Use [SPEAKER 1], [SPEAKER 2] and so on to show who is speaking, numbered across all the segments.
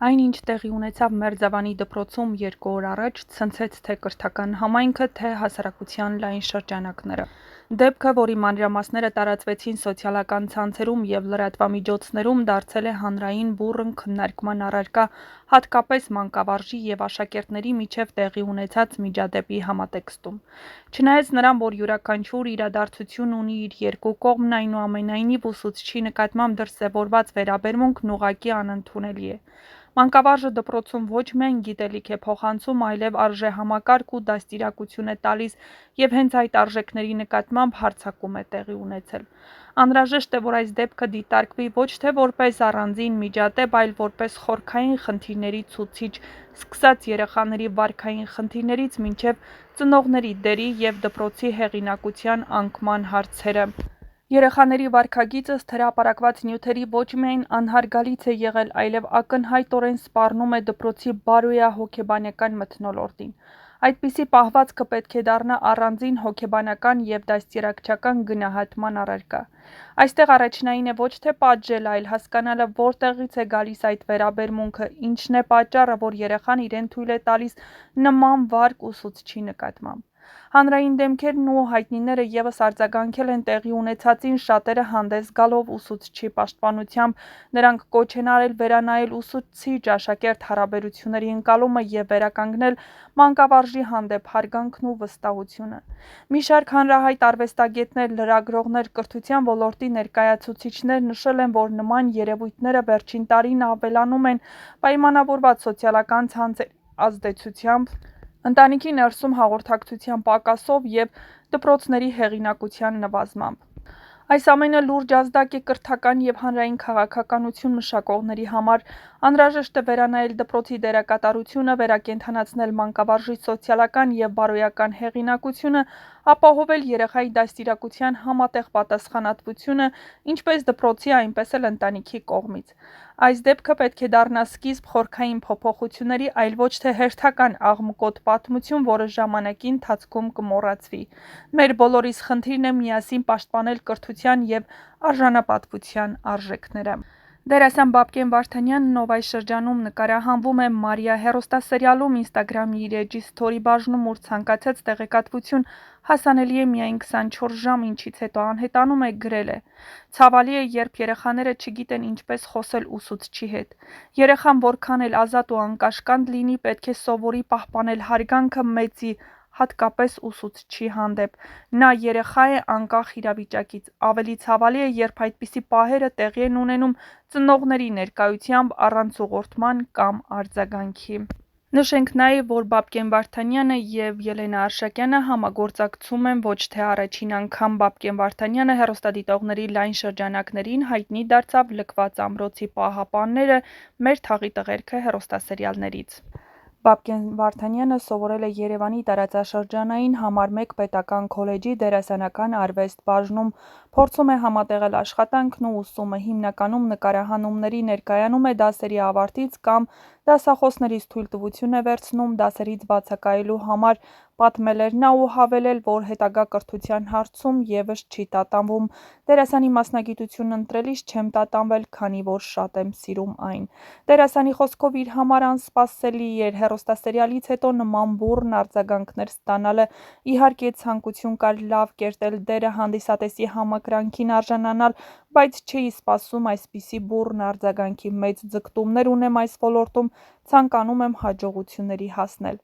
[SPEAKER 1] Այն, ինչ տեղի ունեցավ Մերձավանի դպրոցում 2 օր առաջ, ցնցեց թե կրթական համայնքը, թե հասարակության լայն շրջանակները։ Դեպքը, որի մանրամասները տարածվեցին սոցիալական ցանցերում և լրատվամիջոցներում, դարձել է հանրային բուռն քննարկման առարկա, հատկապես մանկավարժի և աշակերտների միջև տեղի ունեցած միջադեպի համատեքստում։ Չնայած նրան, որ յուրաքանչյուր իրադարձություն ունի իր երկու կողմն, այնուամենայնիվ ուսուցչի նկատմամբ դրսևորված վերաբերմունքն ուղղակի անընդունելի է։ Մանկավարժը դպրոցում ոչ միայն գիտելիք է փոխանցում, այլև արժեհամակարգ ու դաստիարակություն է տալիս և հենց այդ արժեքների նկատմամբ հարձակում է տեղի ունեցել։ Անհրաժեշտ է, որ այս դեպքը դիտարկվի ոչ թե որպես առանձին միջադեպ, այլ որպես խորքային խնդիրների ցուցիչ, սկսած երեխաների վարքային խնդիրներից մինչև ծնողների դերի և դպրոցի հեղինակության անկման հարցերը։ Երեխաների վարքագիծը հրապարակված նյութերի ոչ միայն անհարգալից է եղել, այլև ակնհայտորեն սպառնում է դպրոցի բարոյահոգեբանական մթնոլորտին։ Այդպիսի պահվածքը պետք է դառնա առանձին հոգեբանական և դաստիարակչական գնահատման առարկա։ Այստեղ առաջնային է ոչ թե պատժել, այլ հասկանալը որտեղից է գալիս այդ վերաբերմունքը, ինչն է պատճառը, որ երեխան իրեն թույլ է տալիս նման վարք ուսուցչի նկատմամբ։ Հանրային դեմքերն ու հայտնիները ևս արձագանքել են տեղի ունեցածին, շատերը հանդես գալով ուսուցչի պաշտպանությամբ, նրանք կոչ են արել վերանայել ուսուցիչ-աշակերտ հարաբերությունների ընկալումը և վերականգնել մանկավարժի հանդեպ հարգանքն ու վստահությունը։ Մի շարք հանրահայտ արվեստագետներ, լրագրողներ, կրթության ոլորտի ներկայացուցիչներ նշել են, որ նման երևույթները վերջին տարին ավելանում են պայմանավորված սոցիալական ցանցերի ազդեցությամբ, ընտանիքի ներսում հաղորդակցության պակասով և դպրոցների հեղինակության նվազմամբ։ Այս ամենը լուրջ ազդակ է կրթական և հանրային քաղաքականություն մշակողների համար։ Անհրաժեշտ է վերանայել դպրոցի դերակատարությունը, վերակենդանացնել մանկավարժի սոցիալական և բարոյական հեղինակությունը, ապահովել երեխայի դաստիարակության համատեղ պատասխանատվությունը ինչպես դպրոցի, այնպես էլ ընտանիքի կողմից։ Այս դեպքը պետք է դառնա սկիզբ խորքային փոփոխությունների, այլ ոչ թե հերթական աղմկոտ պատմություն, որը ժամանակի ընթացքում կմոռացվի։ Մեր բոլորիս խնդիրն է միասին պաշտպանել կրթության և արժանապատվության արժեքները։ Դերասան Բաբկեն Վարդանյանն, ով այս շրջանում նկարահանվում է «Մարիա» հեռուստասերիալում, Ինստագրամի իր էջի սթորի բաժնում, ուր ցանկացած տեղեկատվություն հասանելի է միայն 24 ժամ, ինչից հետո անհետանում է, գրել է. «Ցավալի է, երբ երեխաները չգիտեն ինչպես խոսել ուսուցչի հետ։ Երեխան որքան էլ ազատ ու անկաշկանդ լինի, պետք է սովորի պահպանել հարգանքը մեծի, հատկապես ուսուցչի հանդեպ։ Նա երեխա է անկախ իրավիճակից։ Ավելի ցավալի է, երբ այդպիսի պահերը տեղի են ունենում ծնողների ներկայությամբ, առանց ուղղորդման կամ արձագանքի»։ Նշենք նաև, որ Բաբկեն Վարդանյանը և Ելենա Արշակյանը համագործակցում են ոչ թե առաջին անգամ։ Բաբկեն Վարդանյանը հեռուստադիտողների լայն շրջանակներին հայտնի դարձավ «Լքված ամրոցի պահապանները. մեր թաղի տղերքը» հեռուստասերիալներից։ Բաբկեն Վարդանյանը սովորել է Երևանի տարածաշրջանային № 1 պետական քոլեջի դերասանական արվեստ բաժնում, փորձում է համատեղել աշխատանքն ու ուսումը, հիմնականում նկարահանումների ներկայանում է դասերի ավարտից կամ դասախոսներից թույլտվություն է վերցնում դասերից բացակայելու համար, պատմել էր նա ու հավելել, որ հետագա կրթության հարցում ևս չի տատանվում։ Դերասանի մասնագիտությունն ընտրելիս չեմ տատանվել, քանի որ շատ եմ սիրում այն։ Դերասանի խոսքով իր համար անսպասելի էր հեռուստասերիալից հետո նման բուռն արձագանքներ ստանալը։ Իհարկե ցանկություն կար լավ կերտել դերը, հանդիսատեսի համակրանքին արժանանալ, բայց չէի սպասում այսպիսի բուռն արձագանքի, մեծ ձգտումներ ունեմ այս ոլորտում, ցանկանում եմ հաջողությունների հասնել։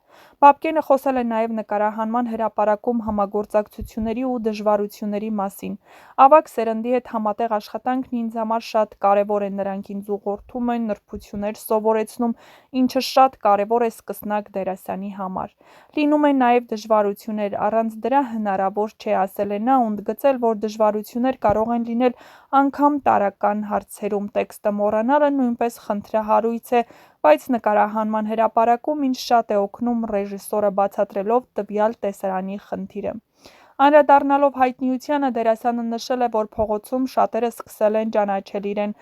[SPEAKER 1] Բաբկենը խոսել է նաև նկարահանման հրապարակում համագործակցությունների ու դժվարությունների մասին։ Ավագ սերնդի հետ համատեղ աշխատանքն ինձ համար շատ կարևոր է, նրանք ինձ ուղղորդում են, նրբություններ սովորեցնում, ինչը շատ կարևոր է սկսնակ դերասանի համար։ Լինում են նաև դժվարություններ, առանց դրա հնարավոր չէ, ասել է նա ու ընդգծել, որ դժվարություններ կարող են լինել անգամ տարրական հարցերում, տեքստը մոռանալը նույնպես խնդրահարույց է, բայց նկարահանման հրապարակում ինձ շատ է օգնում ռեժիսորը բացատրելով տվյալ տեսարանի խնդիրը։ Անդրադառնալով հայտնիությանը, դերասանը նշել է, որ փողոցում շատերը սկսել են ճանաչել իրեն,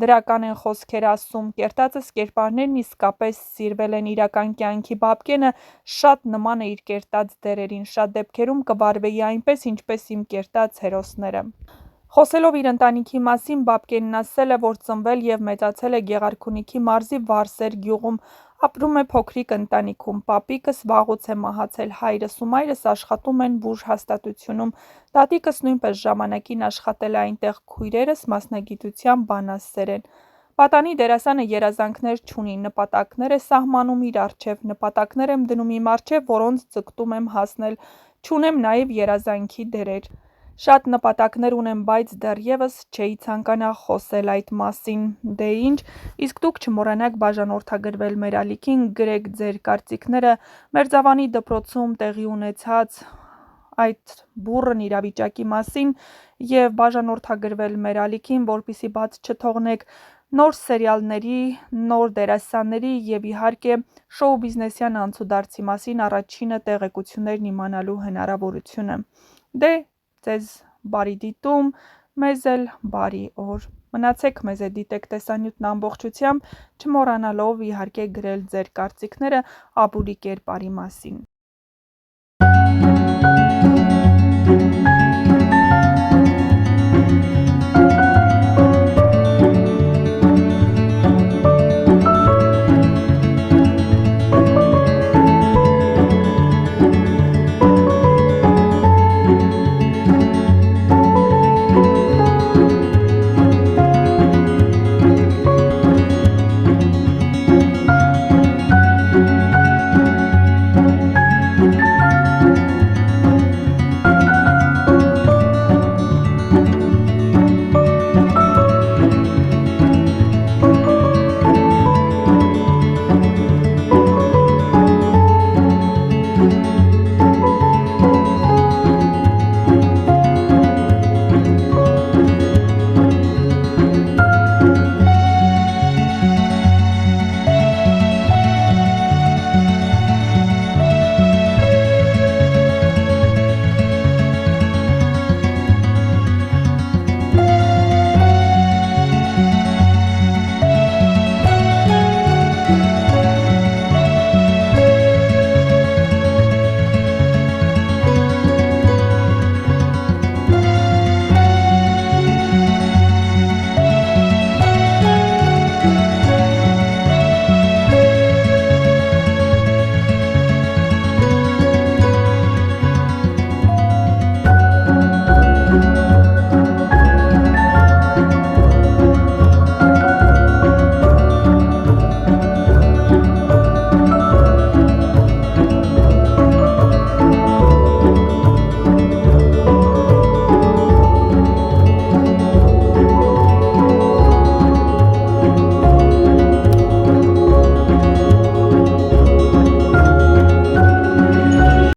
[SPEAKER 1] դրական են խոսքեր ասում, կերտածս կերպարներն իսկապես սիրվել են իրական կյանքի։ Բաբկենը շատ նման է իր կերտած դերերին, շատ դեպքերում կվարվեի այնպես, ինչպես իմ կերտած հերոսները։ Խոսելով իր ընտանիքի մասին, Բաբկենն ասել է, որ ծնվել և մեծացել է Գեղարքունիքի մարզի Վարսեր գյուղում, ապրում է փոքրիկ ընտանիքում, պապիկս վաղուց է մահացել, հայրս ու մայրս աշխատում են բուժհաստատությունում, տատիկս նույնպես ժամանակին աշխատել է այնտեղ, քույրերս մասնագիտությամբ բանասեր են։ Պատանի դերասանը երազանքներ չունի, նպատակներ է սահմանում իր առջև, նպատակներ եմ դնում իմ առջև, որոնց ձգտում եմ հասնել, չունեմ նաև երազանքի դերեր։ Շատ նպատակներ ունեմ, բայց դեռևս չէի ցանկանա խոսել այդ մասին։ Դե ինչ, իսկ դուք չմոռանաք բաժանորդագրվել մեր ալիքին, գրեք ձեր կարծիքները Մերձավանի դպրոցում տեղի ունեցած այդ բուռն իրավիճակի մասին և բաժանորդագրվել մեր ալիքին, որպեսզի բաց չթողնեք նոր սերիալների, նոր դերասանների և իհարկե շոու բիզնեսյան անցուդարձի մասին առաջինը տեղեկություններն իմանալու հնարավորությունը։ Դե ձեզ բարի դիտում, մեզ էլ բարի օր։ Մնացեք մեզ հետ, դիտեք տեսանյութն ամբողջությամբ, չմոռանալով իհարկե գրել ձեր կարծիքները Աբուլի կերպարի մասին։